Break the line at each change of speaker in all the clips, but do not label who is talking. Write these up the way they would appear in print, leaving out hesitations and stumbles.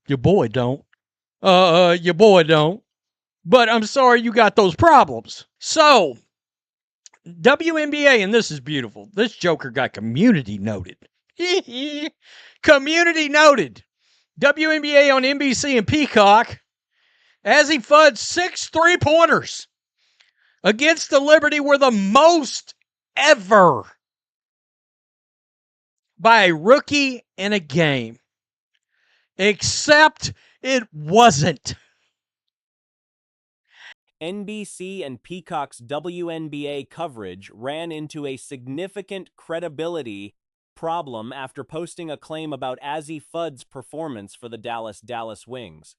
Your boy don't. Your boy don't. But I'm sorry you got those problems. So, WNBA, and this is beautiful. This joker got community noted. Community noted. WNBA on NBC and Peacock. Azzi Fudd's 6 3-pointers against the Liberty were the most ever by a rookie in a game. Except it wasn't.
NBC and Peacock's WNBA coverage ran into a significant credibility problem after posting a claim about Azzi Fudd's performance for the Dallas Wings.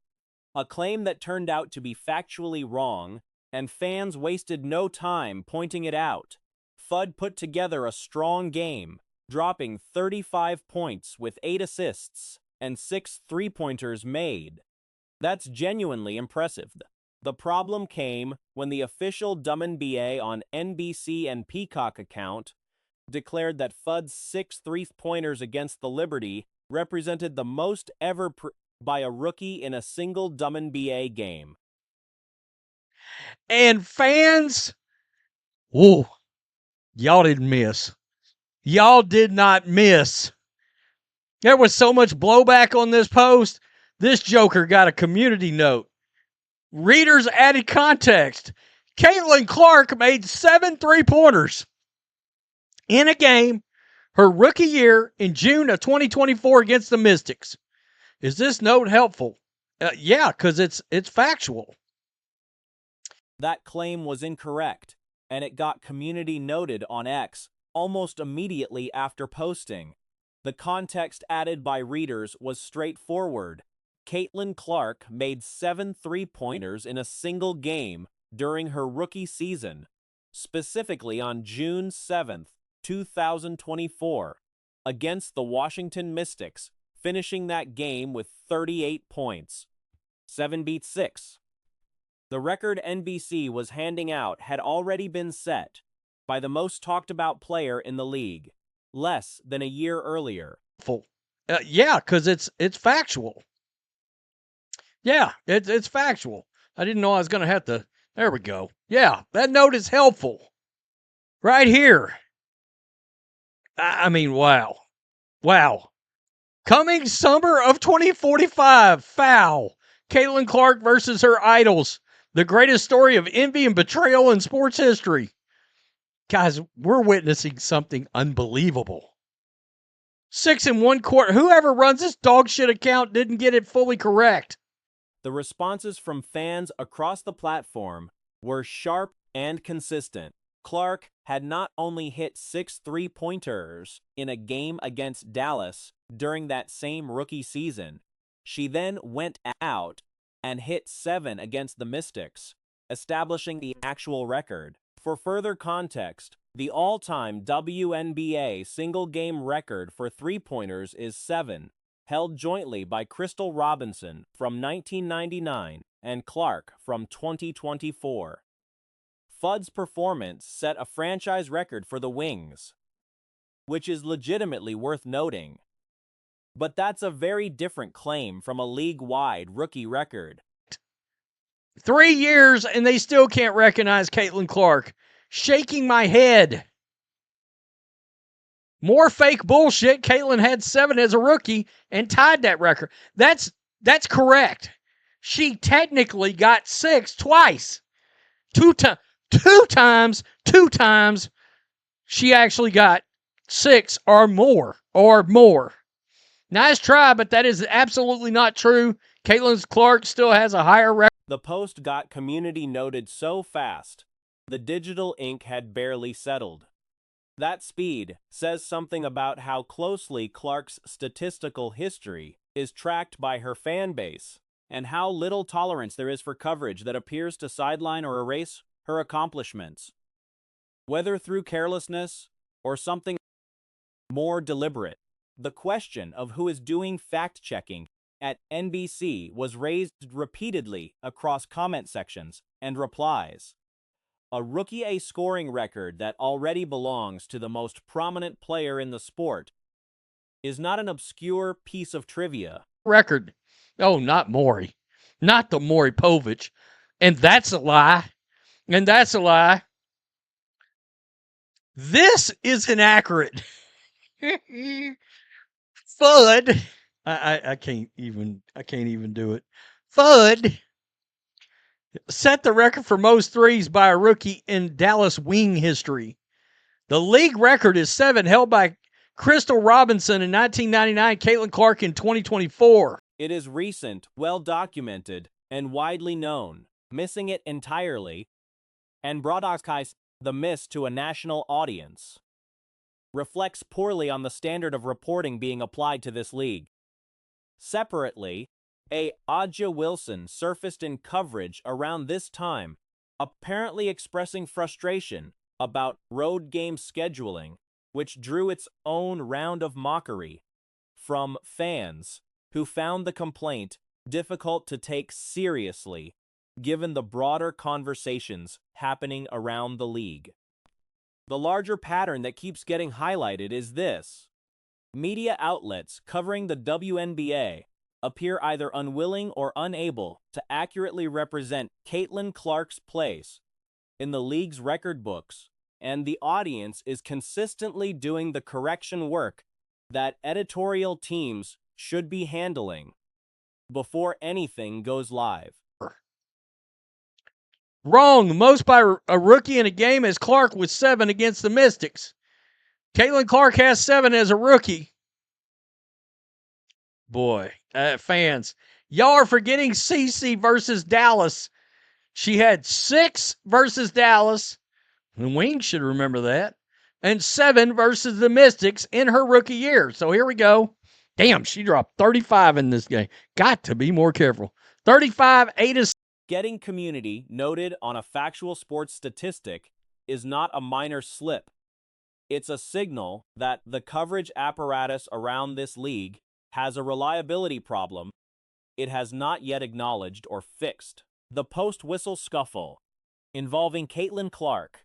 A claim that turned out to be factually wrong, and fans wasted no time pointing it out. Fudd put together a strong game, dropping 35 points with 8 assists and 6 three-pointers made. That's genuinely impressive. The problem came when the official WNBA on NBC and Peacock account declared that Fudd's 6 three-pointers against the Liberty represented the most ever by a rookie in a single WNBA game.
And fans, whoa, y'all didn't miss. Y'all did not miss. There was so much blowback on this post. This joker got a community note. Readers added context. Caitlin Clark made 7 3-pointers in a game her rookie year in June of 2024 against the Mystics. Is this note helpful? Yeah, because it's factual.
That claim was incorrect, and it got community noted on X almost immediately after posting. The context added by readers was straightforward. Caitlin Clark made 7 three-pointers in a single game during her rookie season, specifically on June 7, 2024, against the Washington Mystics, finishing that game with 38 points. 7 beat 6. The record NBC was handing out had already been set by the most talked-about player in the league, less than a year earlier.
Yeah, because it's factual. Yeah, it's factual. I didn't know I was going to have to. There we go. Yeah, that note is helpful. Right here. I mean, wow. Wow. Coming summer of 2045, foul. Caitlin Clark versus her idols. The greatest story of envy and betrayal in sports history. Guys, we're witnessing something unbelievable. 6 1/4. Whoever runs this dog shit account didn't get it fully correct.
The responses from fans across the platform were sharp and consistent. Clark had not only hit 6 three-pointers in a game against Dallas during that same rookie season, she then went out and hit 7 against the Mystics, establishing the actual record. For further context, the all-time WNBA single-game record for three-pointers is 7, held jointly by Crystal Robinson from 1999 and Clark from 2024. Fudd's performance set a franchise record for the Wings, which is legitimately worth noting. But that's a very different claim from a league-wide rookie record.
3 years and they still can't recognize Caitlin Clark. Shaking my head. More fake bullshit. Caitlin had 7 as a rookie and tied that record. That's correct. She technically got 6 twice. Two times. She actually got 6 or more. Nice try, but that is absolutely not true. Caitlin Clark still has a higher record.
The post got community noted so fast, the digital ink had barely settled. That speed says something about how closely Clark's statistical history is tracked by her fan base, and how little tolerance there is for coverage that appears to sideline or erase her accomplishments, whether through carelessness or something more deliberate. The question of who is doing fact-checking at NBC was raised repeatedly across comment sections and replies. A rookie A scoring record that already belongs to the most prominent player in the sport is not an obscure piece of trivia.
Record. Oh, not Maury. Not the Maury Povich. And that's a lie. And that's a lie. This is inaccurate. Fudd. I can't even do it. Fudd set the record for most threes by a rookie in Dallas wing history. The league record is 7, held by Crystal Robinson in 1999, Caitlin Clark in 2024.
It is recent, well documented, and widely known. Missing it entirely and broadcast the miss to a national audience reflects poorly on the standard of reporting being applied to this league. Separately, A'ja Wilson surfaced in coverage around this time, apparently expressing frustration about road game scheduling, which drew its own round of mockery from fans who found the complaint difficult to take seriously given the broader conversations happening around the league. The larger pattern that keeps getting highlighted is this. Media outlets covering the WNBA appear either unwilling or unable to accurately represent Caitlin Clark's place in the league's record books, and the audience is consistently doing the correction work that editorial teams should be handling before anything goes live.
Wrong. Most by a rookie in a game as Clark with 7 against the Mystics. Caitlin Clark has 7 as a rookie. Boy, fans, y'all are forgetting CC versus Dallas. She had 6 versus Dallas, and Wings should remember that, and 7 versus the Mystics in her rookie year. So here we go. Damn, she dropped 35 in this game. Got to be more careful. 35, 8 assists.
Getting community noted on a factual sports statistic is not a minor slip. It's a signal that the coverage apparatus around this league has a reliability problem it has not yet acknowledged or fixed. The post-whistle scuffle involving Caitlin Clark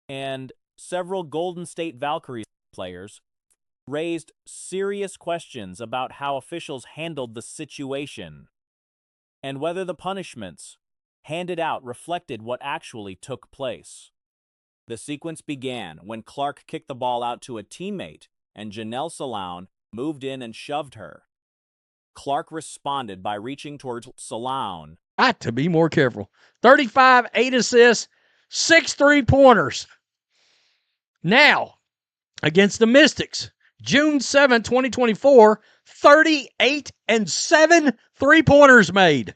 and several Golden State Valkyries players raised serious questions about how officials handled the situation and whether the punishments handed out reflected what actually took place. The sequence began when Clark kicked the ball out to a teammate and Janelle Saloun moved in and shoved her. Clark responded by reaching towards Saloun.
Got to be more careful. 35, 8 assists, 6 3-pointers. Now, against the Mystics, June 7, 2024, 38 and 7 3-pointers made.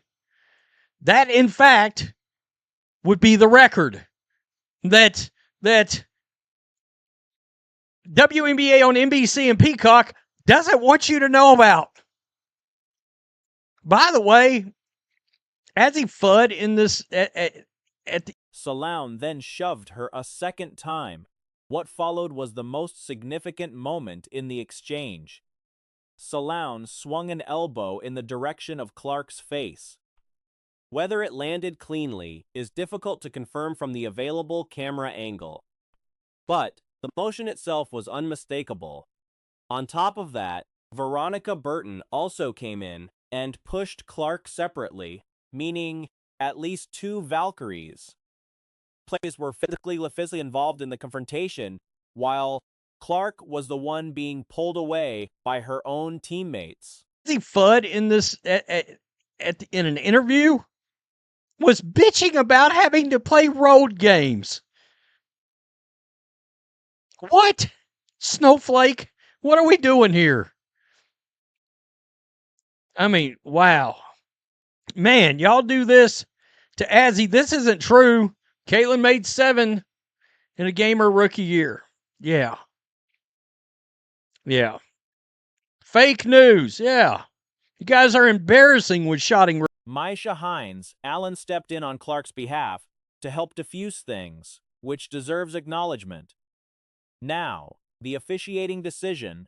That, in fact, would be the record that WNBA on NBC and Peacock doesn't want you to know about. By the way, Azzi Fudd in this at the
Saloun then shoved her a second time. What followed was the most significant moment in the exchange. Saloun swung an elbow in the direction of Clark's face. Whether it landed cleanly is difficult to confirm from the available camera angle, but the motion itself was unmistakable. On top of that, Veronica Burton also came in and pushed Clark separately, meaning at least 2 Valkyries. Players were physically involved in the confrontation, while Clark was the one being pulled away by her own teammates.
Azzi Fudd in this in an interview was bitching about having to play road games. What? Snowflake? What are we doing here? I mean, wow. Man, y'all do this to Azzi. This isn't true. Caitlin made 7 in a game her rookie year. Yeah. Yeah. Fake news. Yeah. You guys are embarrassing with shotting.
Misha Hines, Allen stepped in on Clark's behalf to help defuse things, which deserves acknowledgement. Now, the officiating decision,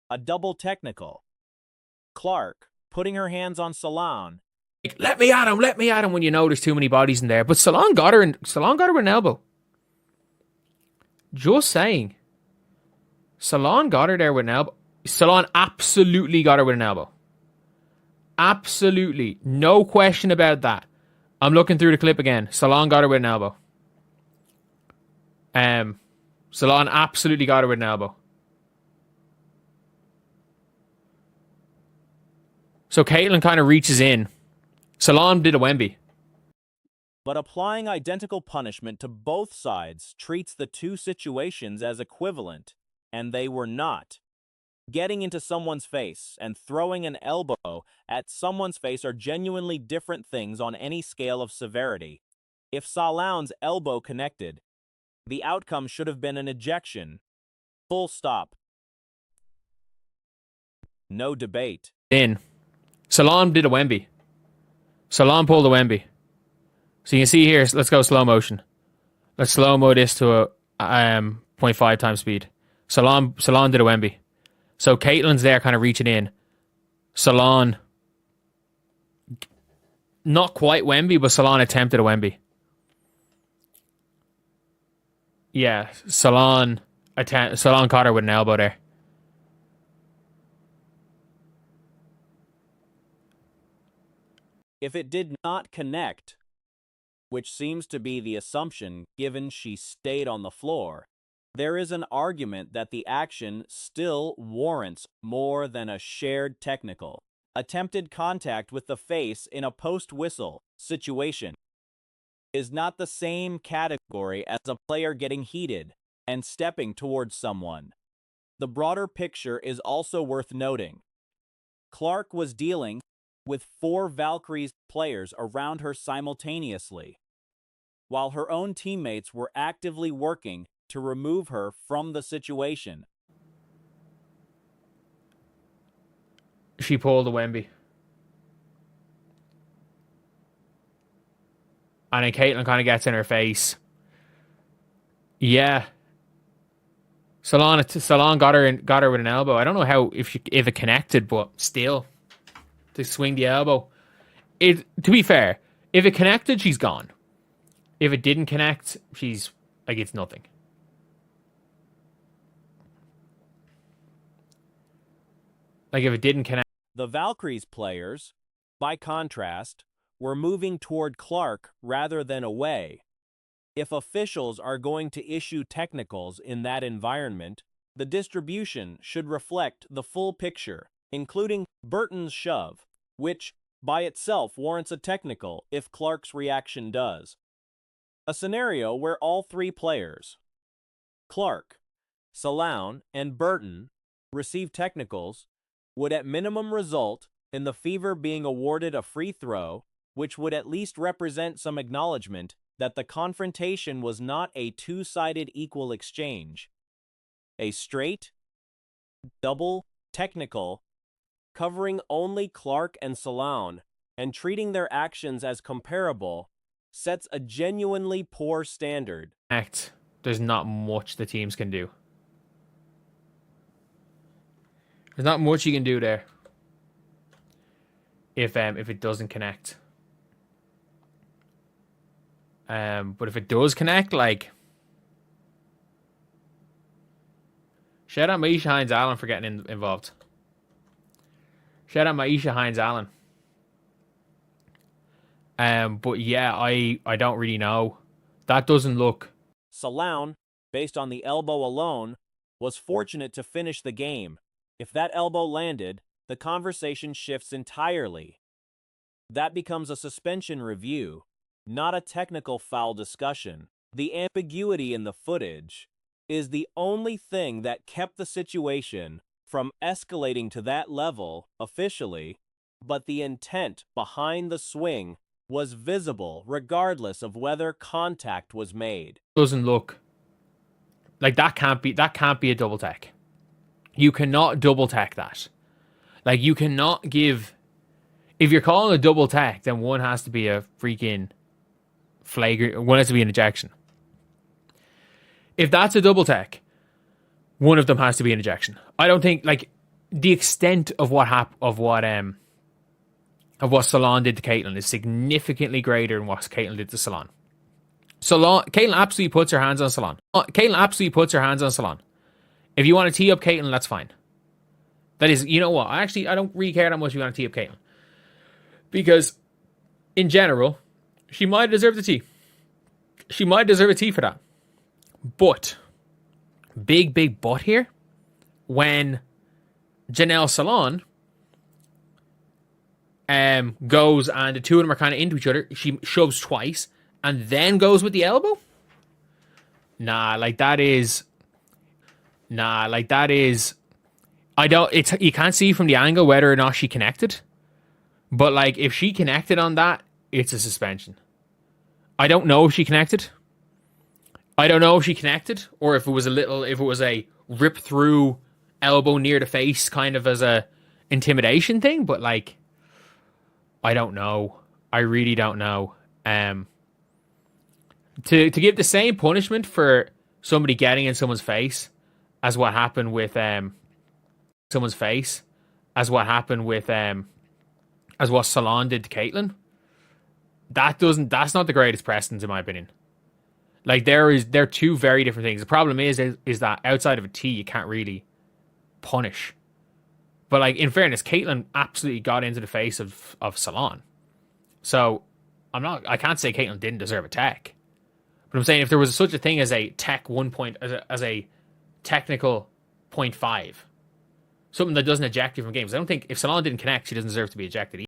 a double technical. Clark putting her hands on Saloun.
Let me at him when you know there's too many bodies in there. But Saloun got her with an elbow. Just saying. Saloun got her there with an elbow. Saloun absolutely got her with an elbow. Absolutely. No question about that. I'm looking through the clip again. Salon got her with an elbow. Salon absolutely got her with an elbow. So Caitlin kind of reaches in. Salon did a Wemby.
But applying identical punishment to both sides treats the two situations as equivalent, and they were not. Getting into someone's face and throwing an elbow at someone's face are genuinely different things on any scale of severity. If Salon's elbow connected, the outcome should have been an ejection. Full stop. No debate.
In. Salon did a Wemby. Salon pulled a Wemby. So you can see here, let's go slow motion. Let's slow-mo this to a 0.5 times speed. Salon did a Wemby. So Caitlin's there kind of reaching in. Salon, not quite Wemby, but Salon attempted a Wemby. Yeah, Salon caught her with an elbow there.
If it did not connect, which seems to be the assumption given she stayed on the floor, there is an argument that the action still warrants more than a shared technical. Attempted contact with the face in a post-whistle situation is not the same category as a player getting heated and stepping towards someone. The broader picture is also worth noting. Clark was dealing with 4 Valkyries players around her simultaneously, while her own teammates were actively working to remove her from the situation.
She pulled a Wemby. And then Caitlin kind of gets in her face. Yeah. Salon got her with an elbow. I don't know how if it connected, but still to swing the elbow. To be fair, if it connected, she's gone. If it didn't connect, she's like it's nothing. Like if it didn't connect.
The Valkyries players, by contrast, were moving toward Clark rather than away. If officials are going to issue technicals in that environment, the distribution should reflect the full picture, including Burton's shove, which by itself warrants a technical if Clark's reaction does. A scenario where all 3 players, Clark, Salon, and Burton, receive technicals would at minimum result in the Fever being awarded a free throw, which would at least represent some acknowledgement that the confrontation was not a two-sided equal exchange. A straight, double, technical, covering only Clark and Salon and treating their actions as comparable sets a genuinely poor standard.
There's not much the teams can do. There's not much you can do there. If it doesn't connect. But if it does connect, like shout out Maisha Hines-Allen for getting involved. Shout out Maisha Hines-Allen. But yeah, I don't really know. That doesn't look.
Salon, based on the elbow alone, was fortunate to finish the game. If that elbow landed, the conversation shifts entirely. That becomes a suspension review, not a technical foul discussion. The ambiguity in the footage is the only thing that kept the situation from escalating to that level officially, but the intent behind the swing was visible regardless of whether contact was made.
Doesn't look like that can't be a double tech. You cannot double tech that. Like you cannot give. If you're calling a double tech, then one has to be a freaking flagrant. One has to be an ejection. If that's a double tech, one of them has to be an ejection. I don't think like the extent of what Salon did to Caitlin is significantly greater than what Caitlin did to Salon. Caitlin absolutely puts her hands on Salon. If you want to tee up Caitlin, that's fine. That is, you know what? I don't really care that much if you want to tee up Caitlin. Because in general, she might deserve the T. She might deserve a T for that. But, big but here, when Janelle Salon goes and the two of them are kind of into each other, she shoves twice and then goes with the elbow. That is. You can't see from the angle whether or not she connected. But like, if she connected on that, it's a suspension. I don't know if she connected. Or if it was a rip through elbow near the face kind of as a intimidation thing. But like, I don't know. I really don't know. To give the same punishment for somebody getting in someone's face as what happened with as what Salon did to Caitlyn, that's not the greatest precedent in my opinion. Like, they're two very different things. The problem is that outside of a T, you can't really punish. But like, in fairness, Caitlyn absolutely got into the face of Salon. So I can't say Caitlyn didn't deserve a tech. But I'm saying if there was such a thing as a tech 1 point, as a technical 0.5, something that doesn't eject you from games, I don't think if Salon didn't connect, she doesn't deserve to be ejected either.